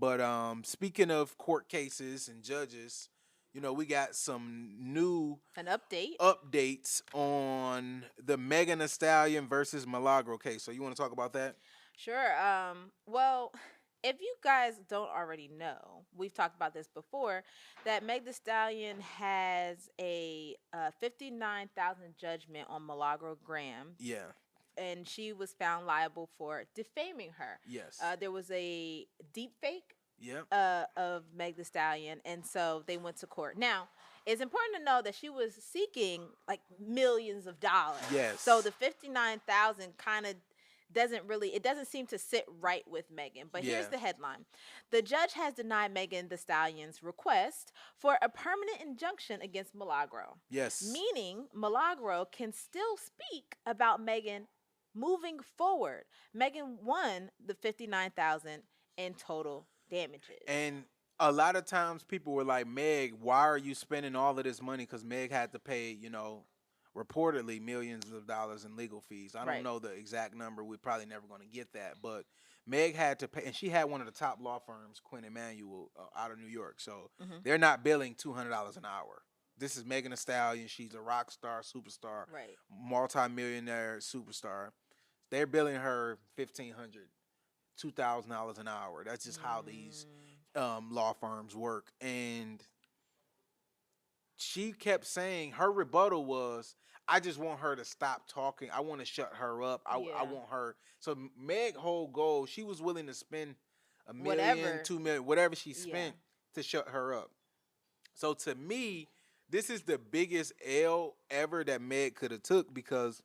But speaking of court cases and judges, we got some new An update. updates on the Megan Thee Stallion versus Milagro case. So you want to talk about that? Sure. Well, if you guys don't already know, we've talked about this before, that Meg Thee Stallion has a 59,000 judgment on Milagro Graham, Yeah. and she was found liable for defaming her. Yes. There was a deep fake Yep. of Meg Thee Stallion, and so they went to court. Now, it's important to know that she was seeking like millions of dollars. So Yes. the 59,000 kind of doesn't seem to sit right with Megan. But here's Yeah. the headline: the judge has denied Megan Thee Stallion's request for a permanent injunction against Milagro, Yes. meaning Milagro can still speak about Megan moving forward. Megan won the 59,000 in total damages. And a lot of times people were like, Meg, why are you spending all of this money? Because Meg had to pay, reportedly millions of dollars in legal fees. I don't Right. know the exact number. We're probably never going to get that. But Meg had to pay, and she had one of the top law firms, Quinn Emanuel, out of New York. So Hmm. they're not billing $200 an hour. This is Megan Thee Stallion. She's a rock star, superstar, Right. multi-millionaire superstar. They're billing her 1,500, $2,000 an hour. That's just how these law firms work. And she kept saying her rebuttal was, I just want her to stop talking. I want to shut her up. I Yeah. want her. So Meg whole goal, she was willing to spend a million, Whatever. 2 million, whatever she Yeah. spent to shut her up. So to me, this is the biggest L ever that Meg could have took because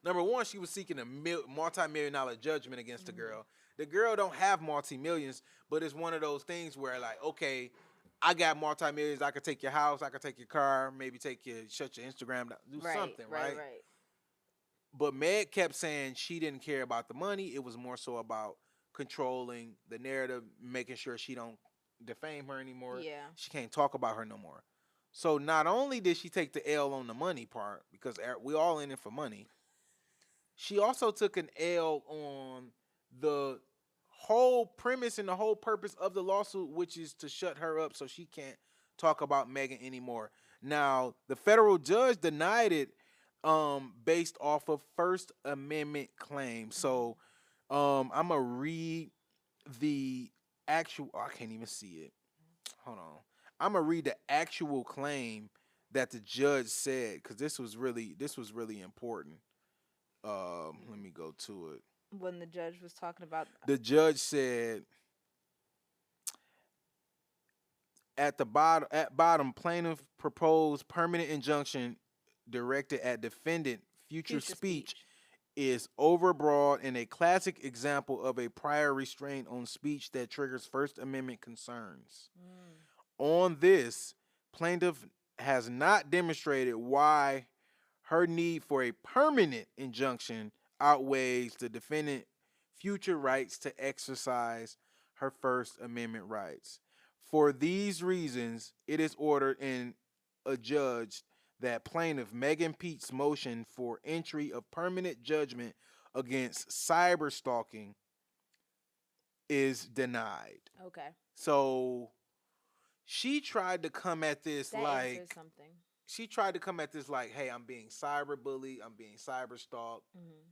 number one, she was seeking a multi-million dollar judgment against the Mhm. girl. The girl don't have multi-millions, but it's one of those things where like, okay, I got multi-millions. I could take your house. I could take your car. Maybe shut your Instagram down, do Right. something, Right. right? Right. But Meg kept saying she didn't care about the money. It was more so about controlling the narrative, making sure she don't defame her anymore. Yeah. She can't talk about her no more. So not only did she take the L on the money part, because we all in it for money, she also took an L on the whole premise and the whole purpose of the lawsuit, which is to shut her up so she can't talk about Megan anymore. Now, the federal judge denied it based off of First Amendment claims. So I'm gonna read the actual I can't even see it. Hold on. I'm gonna read the actual claim that the judge said because this was really important. Let me go to it. When the judge was talking about. The judge said at bottom plaintiff proposed permanent injunction directed at defendant future Future speech speech. is overbroad and a classic example of a prior restraint on speech that triggers First Amendment concerns. Mm. On this, plaintiff has not demonstrated why her need for a permanent injunction outweighs the defendant future rights to exercise her First Amendment rights. For these reasons, it is ordered and adjudged that plaintiff Megan Pete's motion for entry of permanent judgment against cyber stalking is denied. Okay. So she tried to come at this That answers like something. hey, I'm being cyber bullied, I'm being cyber stalked, Hmm.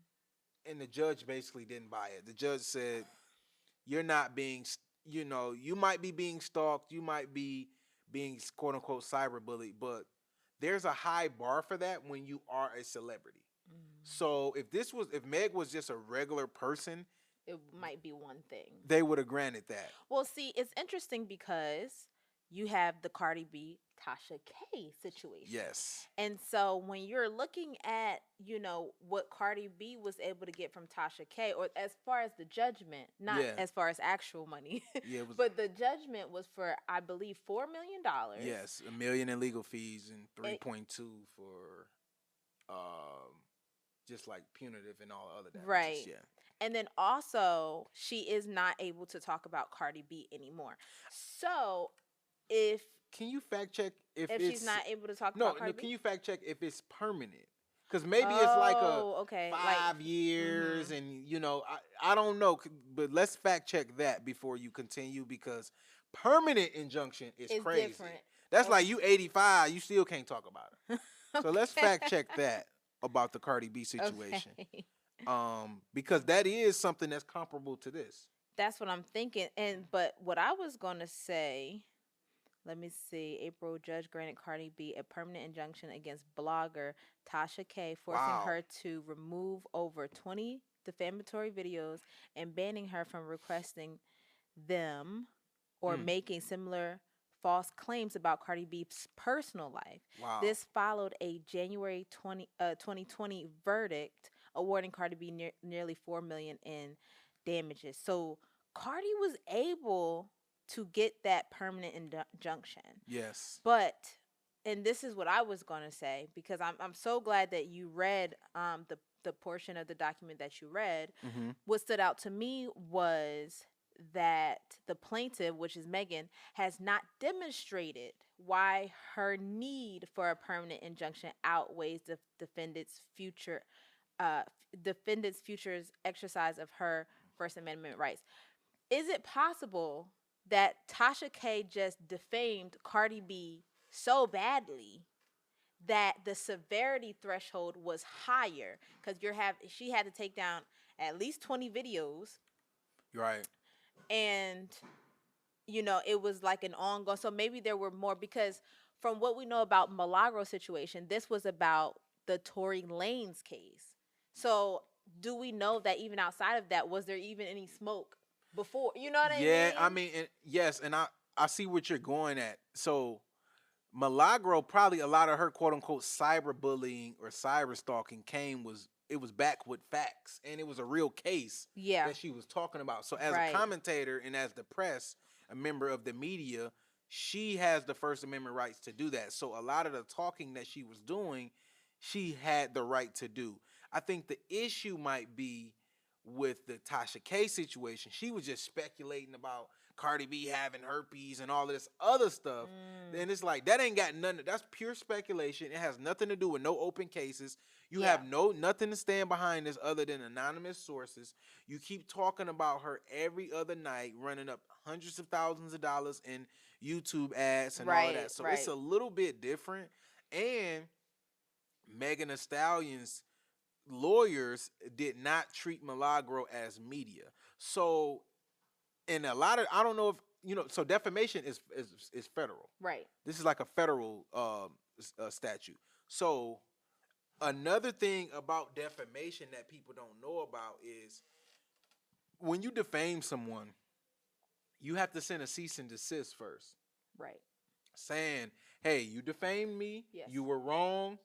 and the judge basically didn't buy it. The judge said, "You're not being, you might be being stalked, you might be being quote unquote cyber bullied, but there's a high bar for that when you are a celebrity. Mm. So if Meg was just a regular person, It might be one thing. they would have granted that. Well, see, it's interesting because you have the Cardi B, Tasha K situation. Yes. And so when you're looking at, what Cardi B was able to get from Tasha K, or as far as the judgment, not Yeah. as far as actual money, Yeah, it was. but the judgment was for, I believe, $4 million. Yes, $1 million in legal fees and And 3.2 for just like punitive and all other damages. right. Yeah. And then also, she is not able to talk about Cardi B anymore. So if Can you fact check if if it's she's not able to talk no, about no? Cardi Can B, you fact check if it's permanent? Because maybe it's like a Oh, okay. Like, 5 years, mhm. and I don't know, but let's fact check that before you continue, because permanent injunction is It's crazy. different. That's like Okay. you 85, you still can't talk about it. So let's Okay. fact check that about the Cardi B situation, Okay. because that is something that's comparable to this. That's what I'm thinking. And but what I was gonna say, let me see. April judge granted Cardi B a permanent injunction against blogger Tasha K, forcing Wow. her to remove over 20 defamatory videos and banning her from requesting them or Mm, making similar false claims about Cardi B's personal life. wow. This followed a January 2020 verdict awarding Cardi B nearly 4 million in damages. So Cardi was able to get that permanent injunction. Yes. But and this is what I was going to say, because I'm so glad that you read the portion of the document that you read. Mm-hmm. What stood out to me was that the plaintiff, which is Megan, has not demonstrated why her need for a permanent injunction outweighs the uh, defendant's future's exercise of her First Amendment rights. Is it possible that Tasha K just defamed Cardi B so badly that the severity threshold was higher, because she had to take down at least 20 videos, You're right. and it was like an ongoing, so maybe there were more, because from what we know about Milagro situation, this was about the Tory Lanez case. So do we know that even outside of that, was there even any smoke before? You know what I Yeah, I mean? mean, yes, and I see what you're going at. So Milagro, probably a lot of her quote unquote cyberbullying or cyber stalking it was back with facts, and it was a real case Yeah. that she was talking about. So as a Right. commentator and as the press, a member of the media, she has the First Amendment rights to do that. So a lot of the talking that she was doing, she had the right to do. I think the issue might be with the Tasha K situation. She was just speculating about Cardi B having herpes and all this other stuff. And it's like, that ain't got nothing. That's pure speculation. It has nothing to do with no open cases. You Yeah. have nothing to stand behind this other than anonymous sources. You keep talking about her every other night, running up hundreds of thousands of dollars in YouTube ads and all of Right. that. So it's Right. a little bit different. And Megan Thee Stallion's lawyers did not treat Milagro as media. So, in a lot of, I don't know if so defamation is federal. Right. This is like a federal statute. So another thing about defamation that people don't know about is, when you defame someone, you have to send a cease and desist first, Right. saying, "Hey, you defamed me. Yes. You were wrong.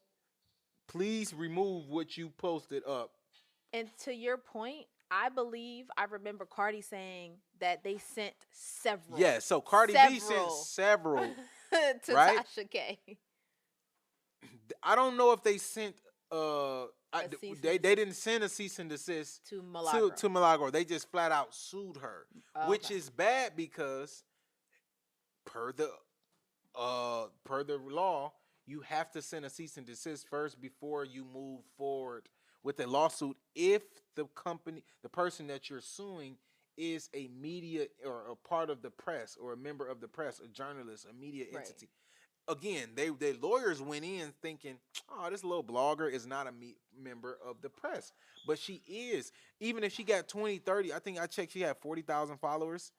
Please remove what you posted up." And to your point, I remember Cardi saying that they sent several. Yeah, so Cardi B sent several, to right? Tasha K. I don't know if they sent A cease they and didn't send a cease and desist to Milagro. to Milagro. They just flat out sued her, Oh, which okay. is bad, because per the law, you have to send a cease and desist first before you move forward with a lawsuit, if the person that you're suing is a media or a part of the press, or a member of the press, a journalist, a media Right. entity. Again, they lawyers went in thinking, "Oh, this little blogger is not a member of the press," but she is. Even if she got 20, 30, I think I checked, she had 40,000 followers.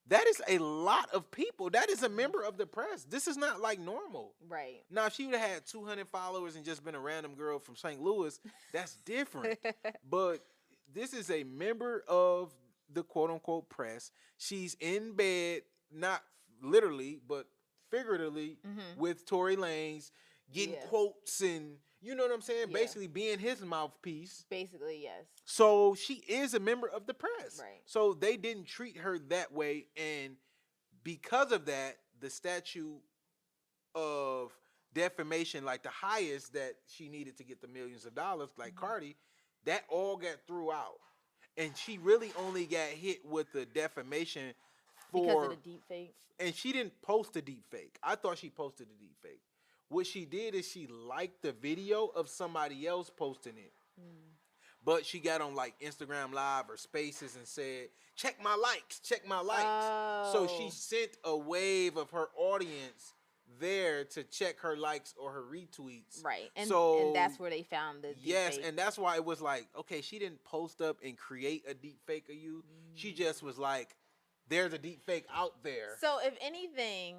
That is a lot of people. That is a member of the press. This is not like normal. Right. Now, if she would have had 200 followers and just been a random girl from St. Louis, that's different. But this is a member of the quote unquote press. She's in bed, not literally, but figuratively, with Tory Lanez, getting Yeah. quotes, and you know what I'm saying? Yeah. Basically being his mouthpiece. Basically, yes. So she is a member of the press. Right. So they didn't treat her that way. And because of that, the statute of defamation, like the highest that she needed to get the millions of dollars, like Cardi, that all got threw out. And she really only got hit with the defamation Because for, of the deep fake. and she didn't post a deep fake. I thought she posted a deep fake. What she did is she liked the video of somebody else posting it. Mm. But she got on like Instagram Live or Spaces and said, check my likes, check my likes. So she Oh, sent a wave of her audience there to check her likes or her retweets. right. And So that's where they found the deep yes, fake. and that's why it was like, okay, she didn't post up and create a deep fake of you. She just was like, there's a deep fake out there. So if anything,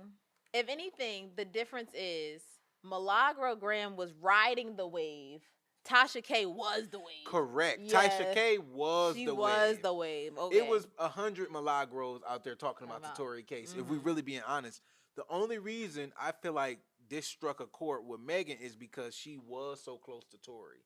the difference is Milagro Graham was riding the wave. Tasha K was the wave. Correct. Yes, Tasha K was she the was wave. the wave. Okay. It was 100 Milagros out there talking about the Tory case. If we really being honest, the only reason I feel like this struck a chord with Megan is because she was so close to Tory.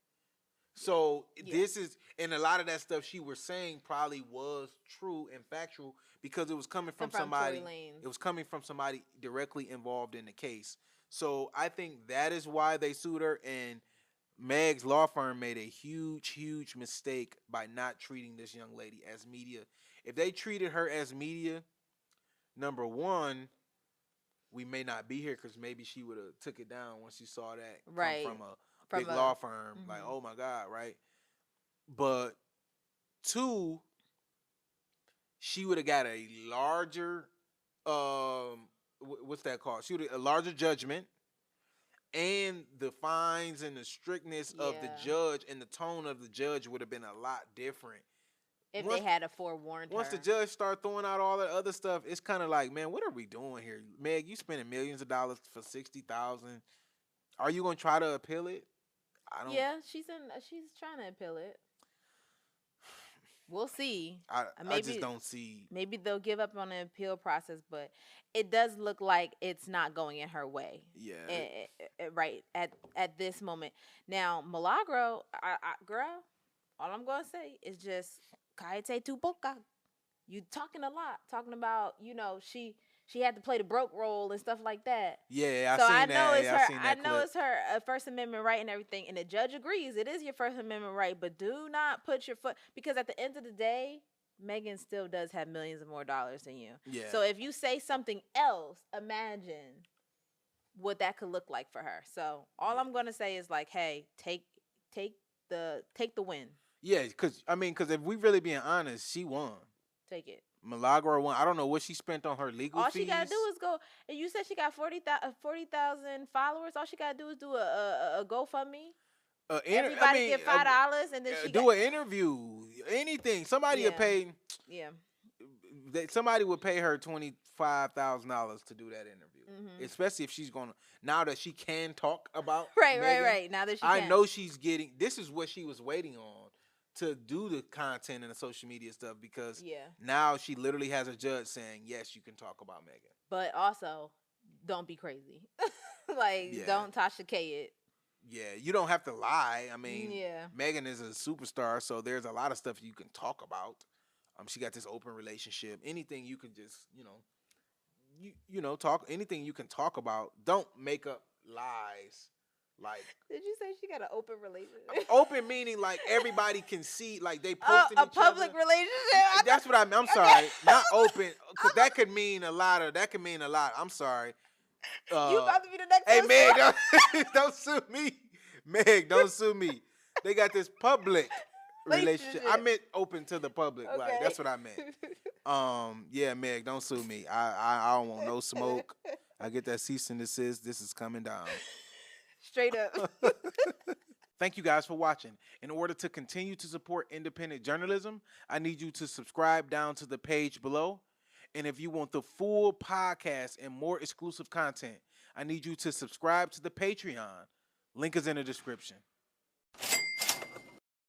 So this is, and a lot of that stuff she was saying probably was true and factual because it was coming from somebody. It was coming from somebody directly involved in the case. So I think that is why they sued her. And Meg's law firm made a huge, huge mistake by not treating this young lady as media. If they treated her as media, number one, we may not be here because maybe she would have took it down once she saw that come from a big law firm. Like, oh my God, right? But two, she would have got a larger, what's that called? She would have a larger judgment. And the fines and the strictness of the judge and the tone of the judge would have been a lot different. If they had a forewarned Once the judge start throwing out all that other stuff, it's kind of like, man, what are we doing here? Meg, you spending millions of dollars for $60,000. Are you gonna try to appeal it? I don't. Yeah, she's trying to appeal it. We'll see. I just don't see. Maybe they'll give up on the appeal process, but it does look like it's not going in her way. Yeah. Right at this moment. Now, Milagro, girl, all I'm gonna say is just Kaite tu boca. You talking a lot, talking about she had to play the broke role and stuff like that. Yeah, so I know that. It's her. I know it's her First Amendment right and everything, and the judge agrees it is your First Amendment right. But do not put your foot, because at the end of the day, Megan still does have millions of more dollars than you. Yeah. So if you say something else, imagine what that could look like for her. So all I'm gonna say is like, hey, take the win. Yeah, because if we really being honest, she won. Take it. Milagro won. I don't know what she spent on her legal fees. All she gotta do is go. And you said she got 40,000 followers. All she gotta do is do a GoFundMe. Everybody get $5, and then she do an interview. Anything. Somebody would pay. Yeah. Somebody would pay her $25,000 to do that interview, especially if she's gonna, now that she can talk about right. Now that she I know she's getting. This is what she was waiting on to do the content and the social media stuff, because now she literally has a judge saying, yes, you can talk about Megan. But also, don't be crazy. Don't Tasha K it. Yeah, you don't have to lie. Megan is a superstar, so there's a lot of stuff you can talk about. She got this open relationship. Anything you can just, talk. Anything you can talk about. Don't make up lies. Like, did you say she got an open relationship? Open meaning like everybody can see, like they posting a public relationship. That's what I mean. I'm sorry, not open, because that could mean a lot. I'm sorry. You about to be the next. Hey, Meg, don't sue me. Meg, don't sue me. They got this public relationship. I meant open to the public. Okay. Like, that's what I meant. Yeah, Meg, don't sue me. I don't want no smoke. I get that cease and desist. This is coming down. Straight up. Thank you guys for watching. In order to continue to support independent journalism, I need you to subscribe down to the page below. And if you want the full podcast and more exclusive content, I need you to subscribe to the Patreon. Link is in the description.